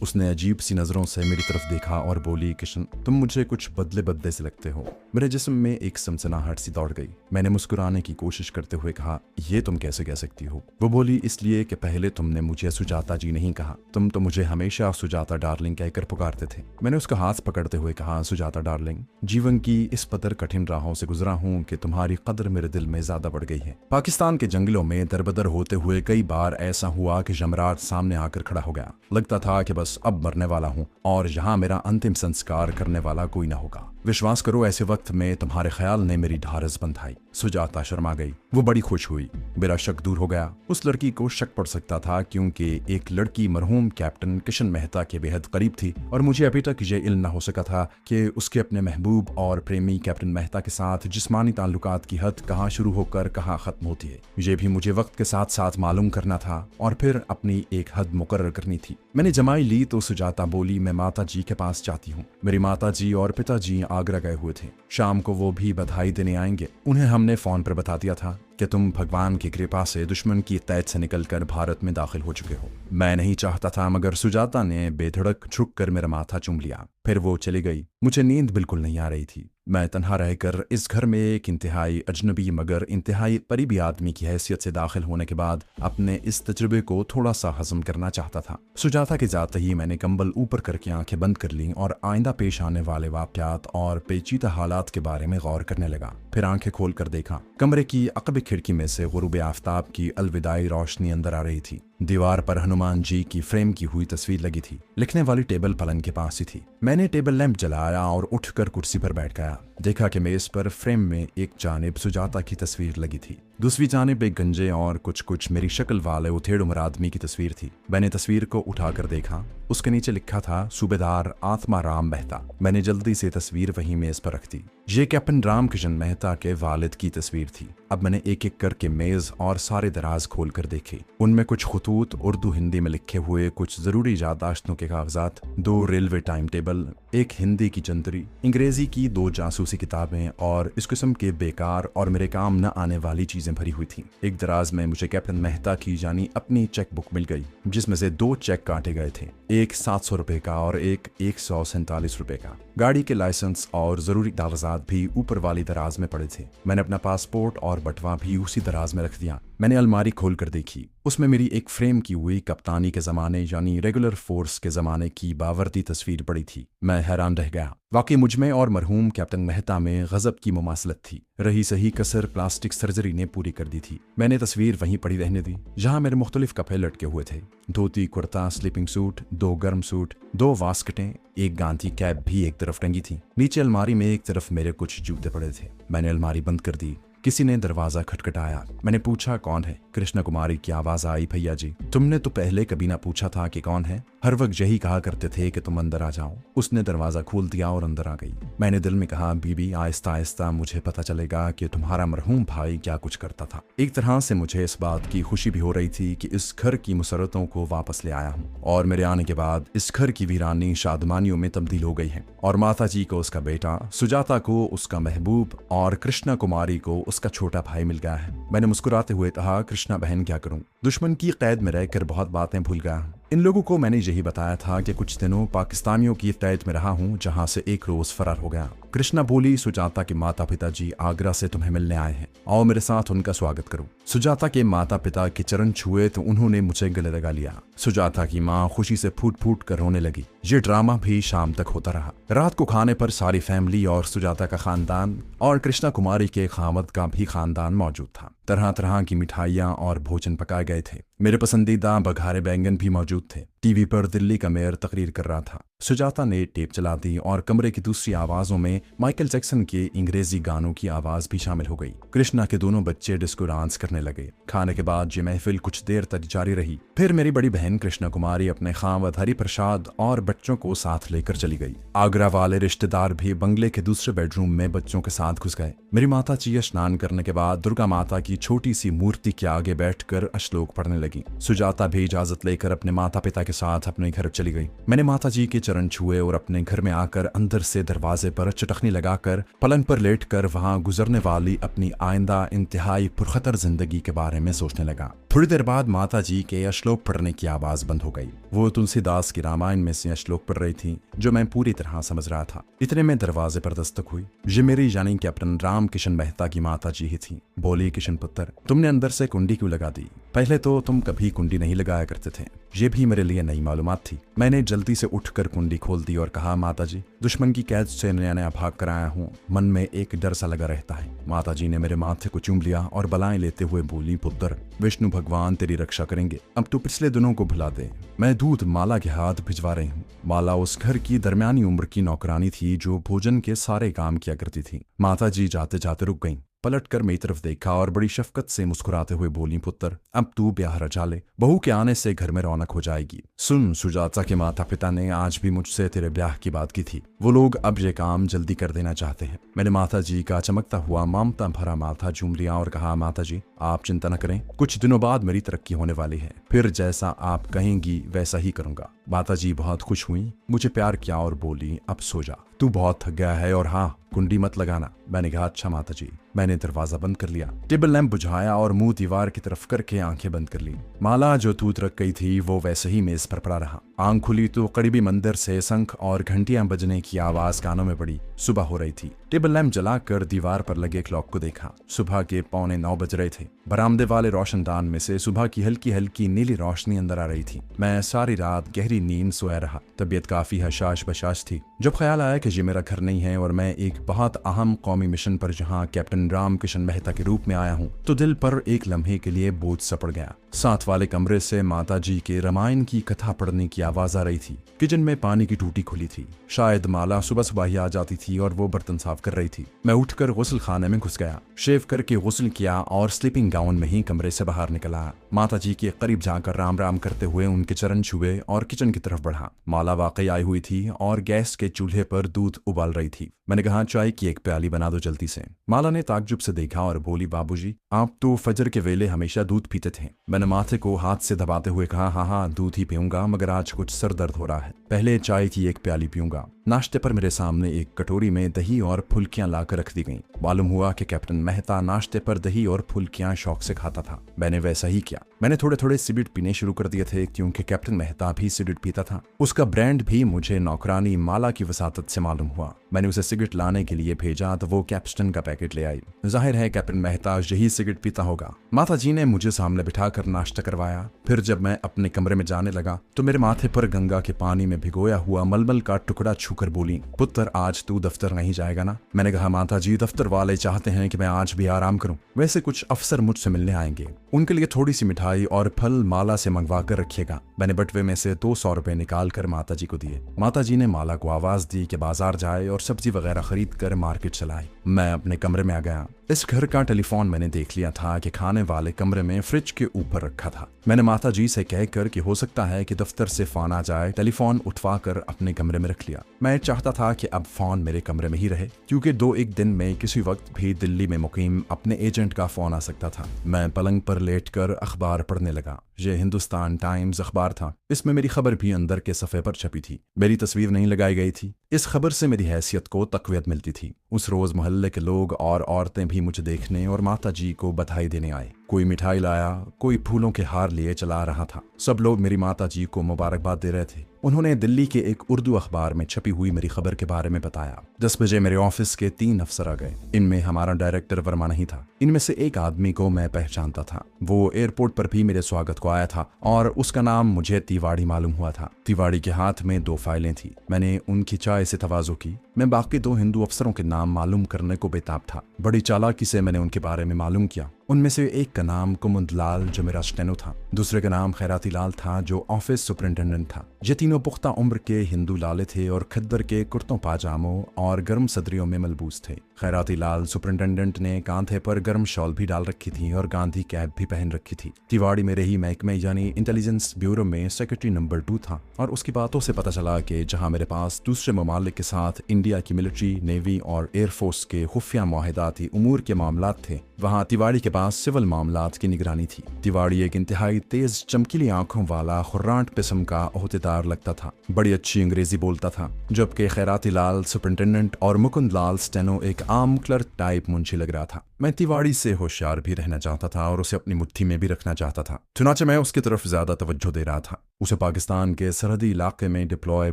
उसने अजीब सी नजरों से मेरी तरफ देखा और बोली, किशन तुम मुझे कुछ बदले बदले से लगते हो। मेरे जिस्म में एक सनसनाहट सी दौड़ गई। मैंने मुस्कुराने की कोशिश करते हुए कहा, ये तुम कैसे कह सकती हो? वो बोली, इसलिए कि पहले तुमने मुझे सुजाता जी नहीं कहा, तुम तो मुझे हमेशा सुजाता डार्लिंग कहकर पुकारते थे। मैंने उसका हाथ पकड़ते हुए कहा, सुजाता डार्लिंग, जीवन की इस कदर कठिन राहों से गुजरा हूँ कि तुम्हारी कदर मेरे दिल में ज्यादा बढ़ गई है। पाकिस्तान के जंगलों में दरबदर होते हुए कई बार ऐसा हुआ कि यमराज सामने आकर खड़ा हो गया। लगता था कि बस अब मरने वाला हूँ और यहाँ मेरा अंतिम संस्कार करने वाला कोई ना होगा। विश्वास करो, ऐसे वक्त में तुम्हारे ख्याल ने मेरी ढारस बंधाई। सुजाता शर्मा गई। वो बड़ी खुश हुई। मेरा शक दूर हो गया। उस लड़की को शक पड़ सकता था क्योंकि एक लड़की मरहूम कैप्टन किशन मेहता के बेहद करीब थी और मुझे अभी तक ये इल्म न हो सका था कि उसके अपने महबूब और प्रेमी कैप्टन मेहता के साथ जिस्मानी ताल्लुकात की हद कहाँ शुरू होकर कहाँ खत्म होती है। ये भी मुझे वक्त के साथ साथ मालूम करना था और फिर अपनी एक हद मुकर्रर करनी थी। मैंने जमाई ली तो सुजाता बोली, मैं माता जी के पास जाती हूँ। मेरी माता जी और पिताजी आगरा गए हुए थे। शाम को वो भी बधाई देने आएंगे। उन्हें हमने फोन पर बता दिया था कि तुम भगवान की कृपा से दुश्मन की कैद से निकलकर भारत में दाखिल हो चुके हो। मैं नहीं चाहता था, मगर सुजाता ने बेधड़क झुककर मेरा माथा चूम लिया। फिर वो चली गई। मुझे नींद बिल्कुल नहीं आ रही थी। मैं तन्हा रहकर इस घर में एक इंतहाई अजनबी मगर इंतहाई करीबी आदमी की हैसियत से दाखिल होने के बाद अपने इस तजुर्बे को थोड़ा सा हजम करना चाहता था। सुजाता के जाते ही मैंने कंबल ऊपर करके आंखें बंद कर लीं और आइंदा पेश आने वाले वाक़यात और पेचीदा हालात के बारे में गौर करने लगा। फिर आंखें खोल कर देखा। कमरे की अक़ब खिड़की में से गुरूब आफ्ताब की अलविदाई रोशनी अंदर आ रही थी। दीवार पर हनुमान जी की फ्रेम की हुई तस्वीर लगी थी। लिखने वाली टेबल पलंग के पास ही थी। मैंने टेबल लैंप जलाया और उठकर कुर्सी पर बैठ गया। देखा कि मेज पर फ्रेम में एक जानिब सुजाता की तस्वीर लगी थी, दूसरी जानिब एक गंजे और कुछ मेरी शक्ल वाले उथेड़ उम्र आदमी की तस्वीर थी। मैंने तस्वीर को उठाकर देखा। उसके नीचे लिखा था, सूबेदार आत्मा राम मेहता। मैंने जल्दी से तस्वीर वहीं मेज पर रख दी। ये कैप्टन राम किशन मेहता के वालिद की तस्वीर थी। अब मैंने एक एक करके मेज और सारे दराज खोल कर देखे। उनमें कुछ खुतूत उर्दू हिंदी में लिखे हुए, कुछ जरूरी यादाश्तों के कागजात, 2 रेलवे टाइम टेबल, एक हिंदी की जंतरी, अंग्रेजी की 2 जासूसी किताबें और इस किस्म के बेकार और मेरे काम न आने वाली चीजें भरी हुई थी। एक दराज में मुझे कैप्टन मेहता की यानी अपनी चेक बुक मिल गई, जिसमें से 2 चेक काटे गए थे, एक 700 रुपए का और एक 147 रुपए का। गाड़ी के लाइसेंस और जरूरी कागजात भी ऊपर वाली दराज में पड़े थे। मैंने अपना पासपोर्ट और बटवा भी उसी दराज में रख दिया। मैंने अलमारी खोल कर देखी। उसमें मेरी एक फ्रेम की हुई कप्तानी के जमाने यानी रेगुलर फोर्स के जमाने की बावर्दी तस्वीर पड़ी थी। मैं हैरान रह गया। वाकई मुझमें और मरहूम कैप्टन मेहता में गजब की मुमासलत थी। रही सही कसर प्लास्टिक सर्जरी ने पूरी कर दी थी। मैंने तस्वीर वहीं पड़ी रहने दी जहां मेरे मुख्तलिफ कपड़े लटके हुए थे। धोती, कुर्ता, स्लीपिंग सूट, 2 गर्म सूट, 2 वास्कटें, एक गांधी कैप भी एक तरफ टंगी थी। नीचे अलमारी में एक तरफ मेरे कुछ जूते पड़े थे। मैंने अलमारी बंद कर दी। किसी ने दरवाजा खटखटाया। मैंने पूछा, कौन है? कृष्णा कुमारी की आवाज आई, भैया जी। तुमने तो पहले कभी ना पूछा था कि कौन है? हर वक्त यही कहा करते थे कि तुम अंदर आ जाओ। उसने दरवाजा खोल दिया और अंदर आ गई। मैंने दिल में कहा, बीबी, आहिस्ता आहिस्ता मुझे पता चलेगा कि तुम्हारा मरहूम भाई क्या कुछ करता था। एक तरह से मुझे इस बात की खुशी भी हो रही थी कि इस घर की मुसरतों को वापस ले आया हूँ और मेरे आने के बाद इस घर की वीरानी शादमानियों में तब्दील हो गई है और माता जी को उसका बेटा, सुजाता को उसका महबूब और कृष्णा कुमारी को उसका छोटा भाई मिल गया है। मैंने मुस्कुराते हुए कहा, कृष्णा बहन, क्या करूं? दुश्मन की कैद में रहकर बहुत बातें भूल गया हूं। इन लोगों को मैंने यही बताया था कि कुछ दिनों पाकिस्तानियों की कैद में रहा हूं, जहां से एक रोज फरार हो गया। कृष्णा बोली, सुजाता के माता पिता जी आगरा से तुम्हें मिलने आए हैं, आओ मेरे साथ उनका स्वागत करो। सुजाता के माता पिता के चरण छुए तो उन्होंने मुझे गले लगा लिया। सुजाता की माँ खुशी से फूट फूट कर रोने लगी। ये ड्रामा भी शाम तक होता रहा। रात को खाने पर सारी फैमिली और सुजाता का खानदान और कृष्णा कुमारी के खामद का भी खानदान मौजूद था। तरह तरह की मिठाइयाँ और भोजन पकाए गए थे। मेरे पसंदीदा बघारे बैंगन भी मौजूद थे। टीवी पर दिल्ली का मेयर तकरीर कर रहा था। सुजाता ने टेप चला दी और कमरे की दूसरी आवाजों में माइकल जैक्सन के अंग्रेजी गानों की आवाज भी शामिल हो गई। कृष्णा के दोनों बच्चे डिस्को डांस करने लगे। खाने के बाद ये महफिल कुछ देर तक जारी रही। फिर मेरी बड़ी बहन कृष्णा कुमारी अपने खामद हरि प्रसाद और बच्चों को साथ लेकर चली गई। आगरा वाले रिश्तेदार भी बंगले के दूसरे बेडरूम में बच्चों के साथ घुस गए। मेरी माता जी स्नान करने के बाद दुर्गा माता की छोटी सी मूर्ति के आगे बैठकर अश्लोक पढ़ने लगी। सुजाता भी इजाजत लेकर अपने माता पिता के साथ अपने घर चली गई। मैंने माता जी के चरण चरण छुए और अपने घर में आकर अंदर से दरवाजे पर चटखनी लगाकर पलंग पर लेटकर वहां गुजरने वाली अपनी आइंदा इंतहाई पुरखतर जिंदगी के बारे में सोचने लगा। थोड़ी देर बाद माता जी के श्लोक पढ़ने की आवाज बंद हो गई। वो तुलसीदास की रामायण में से श्लोक पढ़ रही थी जो मैं पूरी तरह समझ रहा था। इतने में दरवाजे पर दस्तक हुई। ये मेरी यानी कैप्टन राम किशन मेहता की माता जी ही थी। बोली, किशन पुत्र, तुमने अंदर से कुंडी क्यों लगा दी? पहले तो तुम कभी कुंडी नहीं लगाया करते थे। ये भी मेरे लिए नई मालूमात थी। मैंने जल्दी से उठकर कुंडी खोल दी और कहा, माता जी, दुश्मन की कैद से नया नया भाग कर आया हूँ। मन में एक डर सा लगा रहता है। माता जी ने मेरे माथे को चूम लिया और बलाएं लेते हुए बोली, पुत्र, विष्णु भगवान तेरी रक्षा करेंगे। अब तू पिछले दिनों को भुला दे। मैं दूध माला के हाथ भिजवा रही हूँ। माला उस घर की दरमियानी उम्र की नौकरानी थी जो भोजन के सारे काम किया करती थी। माता जी जाते जाते रुक गईं, पलट कर मेरी तरफ देखा और बड़ी शफकत से मुस्कुराते हुए बोली, पुत्र, अब तू ब्याह रचा ले। बहू के आने से घर में रौनक हो जाएगी। सुन, सुजाता के माता पिता ने आज भी मुझसे तेरे ब्याह की बात की थी। वो लोग अब ये काम जल्दी कर देना चाहते हैं। मैंने माता जी का चमकता हुआ ममता भरा माथा चूम लिया और कहा, माता जी, आप चिंता न करें। कुछ दिनों बाद मेरी तरक्की होने वाली है। फिर जैसा आप कहेंगी वैसा ही करूंगा। माता जी बहुत खुश हुई, मुझे प्यार किया और बोली, अब सो जा, तू बहुत थक गया है और हाँ, कुंडी मत लगाना। मैंने कहा, अच्छा माता जी। मैंने दरवाजा बंद कर लिया, टेबल लैंप बुझाया और मुंह दीवार की तरफ करके आंखें बंद कर ली। माला जो तूत रख गई थी वो वैसे ही मेज पर पड़ा रहा। आंख खुली तो करीबी मंदिर से शंख और घंटियां बजने की आवाज कानों में पड़ी। सुबह हो रही थी। टेबल लैंप जलाकर दीवार पर लगे क्लॉक को देखा। सुबह के 8:45 बज रहे थे। बरामदे वाले रोशनदान में से सुबह की हल्की हल्की नीली रोशनी अंदर आ रही थी। मैं सारी रात गहरी नींद सोया रहा। तबीयत काफी हशाश बशाश थी। जब ख्याल आया कि ये मेरा घर नहीं है और मैं एक बहुत अहम कौमी मिशन पर जहाँ कैप्टन राम किशन मेहता के रूप में आया हूँ, तो दिल पर एक लम्हे के लिए बोझ सा पड़ गया। साथ वाले कमरे से माता जी के रामायण की कथा पढ़ने की आवाज आ रही थी। किचन में पानी की टूटी खुली थी। शायद माला सुबह सुबह ही आ जाती थी और वो बर्तन साफ कर रही थी। मैं उठकर गुस्ल खाने में घुस गया, शेव करके गुस्ल किया और स्लीपिंग गाउन में ही कमरे से बाहर निकला। माता जी के करीब जाकर राम राम करते हुए उनके चरण छुए और किचन की तरफ बढ़ा। माला वाकई आई हुई थी और गैस के चूल्हे पर दूध उबाल रही थी। मैंने कहा, चाय की एक प्याली बना दो जल्दी से। माला ने ताज्जुब से देखा और बोली, बाबूजी, आप तो फजर के वेले हमेशा दूध पीते थे। मैंने माथे को हाथ से दबाते हुए कहा, हाँ हाँ, दूध ही पीऊंगा, मगर आज कुछ सर दर्द हो रहा है। पहले चाय की एक प्याली पीऊंगा। नाश्ते पर मेरे सामने एक कटोरी में दही और फुल्कियां लाकर रख दी गईं। मालूम हुआ कि कैप्टन मेहता नाश्ते पर दही और फुल्कियां शौक से खाता था। मैंने वैसा ही किया। मैंने थोड़े थोड़े सिगरेट पीने शुरू कर दिए थे क्योंकि कैप्टन मेहता भी सिगरेट पीता था। उसका ब्रांड भी मुझे नौकरानी माला की वसातत से मालूम हुआ। मैंने उसे सिगरेट लाने के लिए भेजा तो वो कैप्स्टन का पैकेट ले आई। जाहिर है कैप्टन मेहता यही सिगरेट पीता होगा। माता जी ने मुझे सामने बिठाकर नाश्ता करवाया। फिर जब मैं अपने कमरे में जाने लगा तो मेरे माथे पर गंगा के पानी में भिगोया हुआ मलमल का टुकड़ा छूकर बोली, पुत्र, आज तू दफ्तर नहीं जाएगा ना? मैंने कहा, माता जी, दफ्तर वाले चाहते हैं कि मैं आज भी आराम करूं। वैसे कुछ अफसर मुझसे मिलने आएंगे, उनके लिए थोड़ी सी मिठाई और फल माला से मंगवा कर रखिएगा। मैंने बटवे में से 200 रुपए निकाल कर माता जी को दिए। माता जी ने माला को आवाज दी कि बाजार जाए और सब्जी वगैरह खरीद कर मार्केट चलाए। मैं अपने कमरे में आ गया। इस घर का टेलीफोन मैंने देख लिया था कि खाने वाले कमरे में फ्रिज के ऊपर रखा था। मैंने माता जी से कहकर कि हो सकता है कि दफ्तर से फोन आ जाए, टेलीफोन उठवा कर अपने कमरे में रख लिया। मैं चाहता था कि अब फोन मेरे कमरे में ही रहे क्योंकि 2-1 दिन में किसी वक्त भी दिल्ली में मुकीम अपने एजेंट का फोन आ सकता था। मैं पलंग पर लेटकर अखबार पढ़ने लगा। ये हिंदुस्तान टाइम्स अखबार था। इसमें मेरी खबर भी अंदर के सफ़े पर छपी थी। मेरी तस्वीर नहीं लगाई गई थी। इस खबर से मेरी हैसियत को तक़वियत मिलती थी। उस रोज मोहल्ले के लोग और औरतें भी मुझे देखने और माता जी को बधाई देने आए। कोई मिठाई लाया, कोई फूलों के हार लिए चला रहा था। सब लोग मेरी माता जी को मुबारकबाद दे रहे थे। उन्होंने दिल्ली के एक उर्दू अखबार में छपी हुई मेरी खबर के बारे में बताया। 10 बजे मेरे ऑफिस के 3 अफसर आ गए। इनमें हमारा डायरेक्टर वर्मा नहीं था। इनमें से एक आदमी को मैं पहचानता था। वो एयरपोर्ट पर भी मेरे स्वागत को आया था और उसका नाम मुझे तिवाड़ी मालूम हुआ था। तिवाड़ी के हाथ में 2 फाइलें थी। मैंने उनकी चाय से तवाज़ो की। मैं बाकी 2 हिंदू अफसरों के नाम मालूम करने को बेताब था। बड़ी चालाकी से मैंने उनके बारे में मालूम किया। उनमें से एक का नाम कुमुदलाल जो मेरा स्टेनो था, दूसरे का नाम खैराती लाल था जो ऑफिस सुपरिंटेंडेंट था। ये तीनों पुख्ता उम्र के हिंदू लाले थे और खद्दर के कुर्तों पाजामों और गर्म सदरियों में मलबूस थे। खैराती लाल सुपरिंटेंडेंट ने कांधे पर गर्म शॉल भी डाल रखी थी और गांधी कैप भी पहन रखी थी। तिवाड़ी मेरे ही महकमे यानी इंटेलिजेंस ब्यूरो में सेक्रेटरी नंबर 2 था और उसकी बातों से पता चला कि जहां मेरे पास दूसरे ममालिक के साथ इंडिया की मिलिट्री, नेवी और एयरफोर्स के खुफिया मुआहिदाती उमूर के मामलात थे, वहां तिवाड़ी के पास सिविल मामलात की निगरानी थी। तिवाड़ी एक इंतहाई तेज चमकीली आंखों वाला खुर्रांट किस्म का ओहदेदार लगता था। बड़ी अच्छी अंग्रेजी बोलता था, जबकि खैराती लाल सुपरिंटेंडेंट और मुकुंद लाल स्टेनो एक आम क्लर्क टाइप मुंशी लग रहा था। मैं तिवाड़ी से होशियार भी रहना चाहता था और उसे अपनी मुट्ठी में भी रखना चाहता था, चुनाचे मैं उसकी तरफ ज्यादा तवज्जो दे रहा था। उसे पाकिस्तान के सरहदी इलाके में डिप्लॉय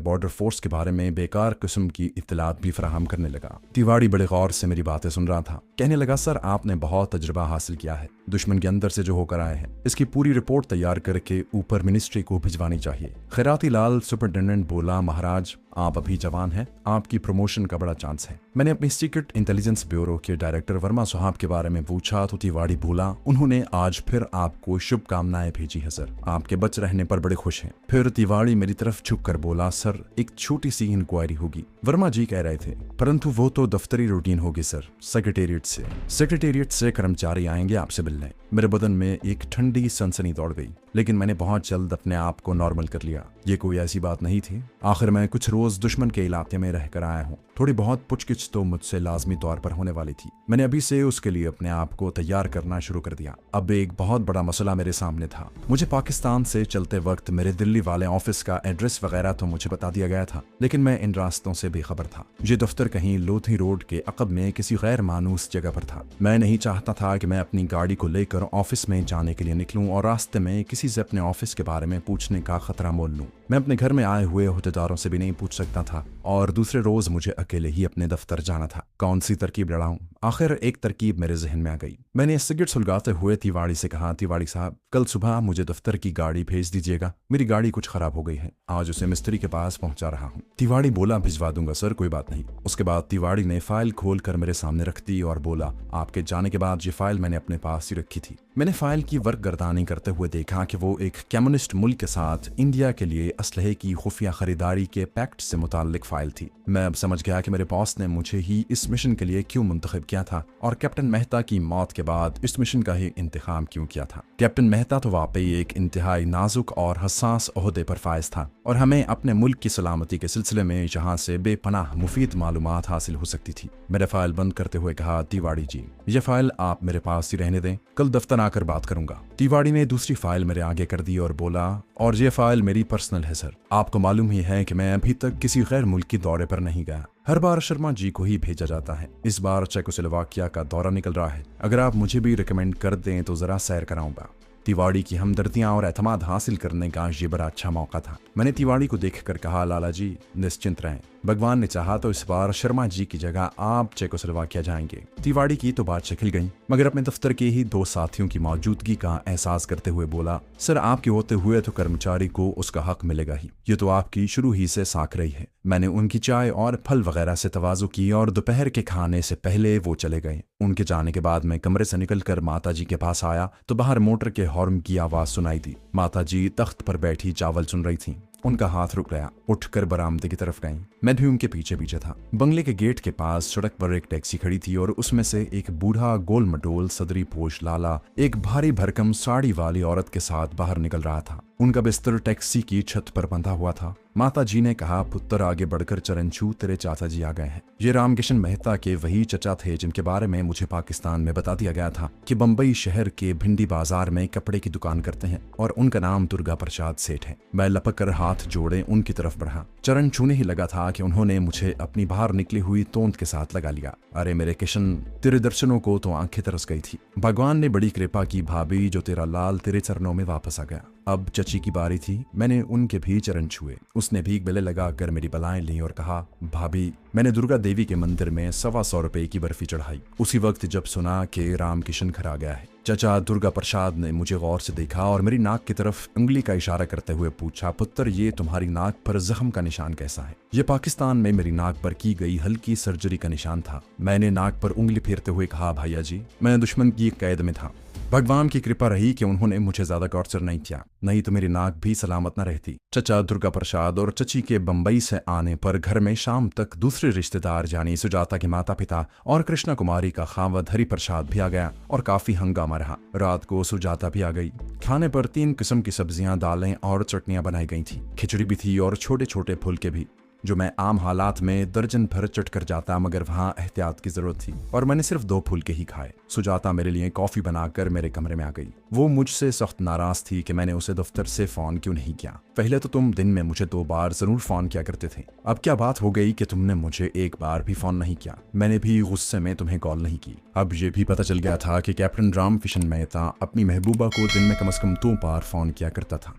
बॉर्डर फोर्स के बारे में बेकार किस्म की इत्तलात भी फराहम करने लगा। तिवाड़ी बड़े गौर से मेरी बातें सुन रहा था। कहने लगा, सर आपने बहुत तजुर्बा हासिल किया है, दुश्मन के अंदर से जो होकर आए हैं, इसकी पूरी रिपोर्ट तैयार करके ऊपर मिनिस्ट्री को भिजवानी चाहिए। खैराती लाल सुपरिटेंडेंट बोला, महाराज आप अभी जवान हैं, आपकी प्रमोशन का बड़ा चांस है। मैंने अपनी सीक्रेट इंटेलिजेंस ब्यूरो के डायरेक्टर वर्मा साहब के बारे में पूछा तो तिवाड़ी बोला, उन्होंने आज फिर आपको शुभकामनाएं भेजी है सर, आपके बच रहने पर बड़े खुश हैं। फिर तिवाड़ी मेरी तरफ झुक कर बोला, सर एक छोटी सी इंक्वायरी होगी। वर्मा जी कह रहे थे, परंतु वो तो दफ्तरी रूटीन होगी सर, सेक्रेटेरिएट से कर्मचारी आएंगे आपसे मिलने। मेरे बदन में एक ठंडी सनसनी दौड़ गई, लेकिन मैंने बहुत जल्द अपने आप को नॉर्मल कर लिया। ये कोई ऐसी बात नहीं थी, आखिर मैं कुछ रोज दुश्मन के इलाके में रहकर आया हूँ, थोड़ी बहुत पुचकिच तो मुझसे लाजमी तौर पर होने वाली थी। मैंने अभी से उसके लिए अपने आप को तैयार करना शुरू कर दिया। अब एक बहुत बड़ा मसला मेरे सामने था। मुझे पाकिस्तान से चलते वक्त मेरे दिल्ली वाले ऑफिस का एड्रेस वगैरह तो मुझे बता दिया गया था, लेकिन मैं इन रास्तों से बेखबर था। ये दफ्तर कहीं लोधी रोड के अकब में किसी गैर मानूस जगह पर था। मैं नहीं चाहता था कि मैं अपनी गाड़ी को लेकर ऑफिस में जाने के लिए निकलूं और रास्ते में किसी से अपने ऑफिस के बारे में पूछने का खतरा मोल लूं। मैं अपने घर में आए हुए ओहदेदारों से भी नहीं पूछ सकता था और दूसरे रोज मुझे अकेले ही अपने दफ्तर जाना था। कौन सी तरकीब लड़ाऊं? आखिर एक तरकीब मेरे जहन में आ गई। मैंने सिगरेट सुलगाते हुए तिवाड़ी से कहा, तिवाड़ी साहब कल सुबह मुझे दफ्तर की गाड़ी भेज दीजिएगा, मेरी गाड़ी कुछ खराब हो गई है, आज उसे मिस्त्री के पास पहुंचा रहा हूं। तिवाड़ी बोला, भिजवा दूंगा सर, कोई बात नहीं। उसके बाद तिवाड़ी ने फाइल खोल कर मेरे सामने रख दी और बोला, आपके जाने के बाद ये फाइल मैंने अपने पास ही रखी थी। मैंने फाइल की वर्क गर्दानी करते हुए देखा कि वो एक कम्युनिस्ट मुल्क के साथ इंडिया के लिए असलहे की खुफिया खरीदारी के पैक्ट से मुताल्लिक फाइल थी। मैं अब समझ गया कि मेरे बॉस ने मुझे ही इस मिशन के लिए क्यों मुंतखब किया था और कैप्टन मेहता की मौत के बाद इस मिशन का ही इंतखाम क्यों किया था। कैप्टन मेहता तो वाकई एक इंतहाई नाजुक और हसास ओहदे पर फायज था और हमें अपने मुल्क की सलामती के सिलसिले में यहाँ से बेपनाह मुफीद मालूमात हासिल हो सकती थी। मैंने फाइल बंद करते हुए कहा, तिवाड़ी जी ये फाइल आप मेरे पास ही रहने दें, कल दफ्तर आकर बात करूंगा। तिवाड़ी ने दूसरी फाइल मेरे आगे कर दी और बोला, और ये फाइल मेरी पर्सनल है सर, आपको मालूम ही है कि मैं अभी तक किसी गैर मुल्की दौरे पर नहीं गया, हर बार शर्मा जी को ही भेजा जाता है। इस बार चेकोस्लोवाकिया का दौरा निकल रहा है, अगर आप मुझे भी रिकमेंड कर दें तो जरा सैर कराऊंगा। तिवाड़ी की हमदर्दियां और एतमाद हासिल करने का ये बड़ा अच्छा मौका था। मैंने तिवाड़ी को देखकर कहा, लाला जी निश्चिंत रहें, भगवान ने चाहा तो इस बार शर्मा जी की जगह आप चेकोस्लोवाकिया जाएंगे। तिवाड़ी की तो बात खिल गई, मगर अपने दफ्तर के ही दो साथियों की मौजूदगी का एहसास करते हुए बोला, सर आपके होते हुए तो कर्मचारी को उसका हक मिलेगा ही, ये तो आपकी शुरू ही से साख रही है। मैंने उनकी चाय और फल वगैरह से तवाज़ु की और दोपहर के खाने से पहले वो चले गए। उनके जाने के बाद मैं कमरे से निकलकर माता जी के पास आया तो बाहर मोटर के हॉर्न की आवाज सुनाई दी। माता जी तख्त पर बैठी चावल सुन रही थीं। उनका हाथ रुक गया, उठकर बरामदे की तरफ गईं। मैं भी उनके पीछे पीछे था। बंगले के गेट के पास सड़क पर एक टैक्सी खड़ी थी और उसमें से एक बूढ़ा गोल मटोल सदरी पोश लाला एक भारी भरकम साड़ी वाली औरत के साथ बाहर निकल रहा था। उनका बिस्तर टैक्सी की छत पर बंधा हुआ था। माता जी ने कहा, पुत्र आगे बढ़कर चरणछू, तेरे चाचा जी आ गए हैं। ये रामकिशन मेहता के वही चचा थे जिनके बारे में मुझे पाकिस्तान में बता दिया गया था कि बम्बई शहर के भिंडी बाजार में कपड़े की दुकान करते हैं और उनका नाम दुर्गा प्रसाद सेठ है। मैं लपक कर हाथ जोड़े उनकी तरफ बढ़ा। चरण छूने ही लगा था कि उन्होंने मुझे अपनी बाहर निकली हुई तोंद के साथ लगा लिया। अरे मेरे किशन, तेरे दर्शनों को तो आंखें तरस गई थी। भगवान ने बड़ी कृपा की भाभी, जो तेरा लाल तेरे चरणों में वापस आ गया। अब चची की बारी थी। मैंने उनके भी चरण छुए। उसने भी गले लगाकर मेरी बलाएं ली और कहा, भाभी मैंने दुर्गा देवी के मंदिर में 125 रुपए की बर्फी चढ़ाई। उसी वक्त जब सुना कि रामकिशन घर आ गया है। चचा दुर्गा प्रसाद ने मुझे गौर से देखा और मेरी नाक की तरफ उंगली का इशारा करते हुए पूछा, पुत्र ये तुम्हारी नाक पर जख्म का निशान कैसा है? ये पाकिस्तान में मेरी नाक पर की गई हल्की सर्जरी का निशान था। मैंने नाक पर उंगली फेरते हुए कहा, भैया जी मैं दुश्मन की कैद में था, भगवान की कृपा रही कि उन्होंने मुझे ज्यादा टॉर्चर नहीं किया, नहीं तो मेरी नाक भी सलामत न रहती। चचा दुर्गा प्रसाद और चची के बंबई से आने पर घर में शाम तक दूसरे रिश्तेदार यानी सुजाता के माता पिता और कृष्णा कुमारी का खावद हरि प्रसाद भी आ गया और काफी हंगामा रहा। रात को सुजाता भी आ गई। खाने पर 3 किस्म की सब्जियां, दालें और चटनियां बनाई गई थी। खिचड़ी भी थी और छोटे छोटे फुलके भी, जो मैं आम हालात में दर्जन भर चट कर जाता, मगर वहां एहतियात की जरूरत थी और मैंने सिर्फ 2 फुलके ही खाए। सुजाता मेरे लिए कॉफी बनाकर मेरे कमरे में आ गई। वो मुझसे सख्त नाराज थी कि मैंने उसे दफ्तर से फोन क्यों नहीं किया। पहले तो तुम दिन में मुझे 2 बार जरूर फोन किया करते थे, अब क्या बात हो गई कि तुमने मुझे 1 बार भी फोन नहीं किया। मैंने भी गुस्से में तुम्हें कॉल नहीं की। अब ये भी पता चल गया था कि कैप्टन राम किशन मेहता अपनी महबूबा को दिन में कम से कम 2 बार फोन किया करता था।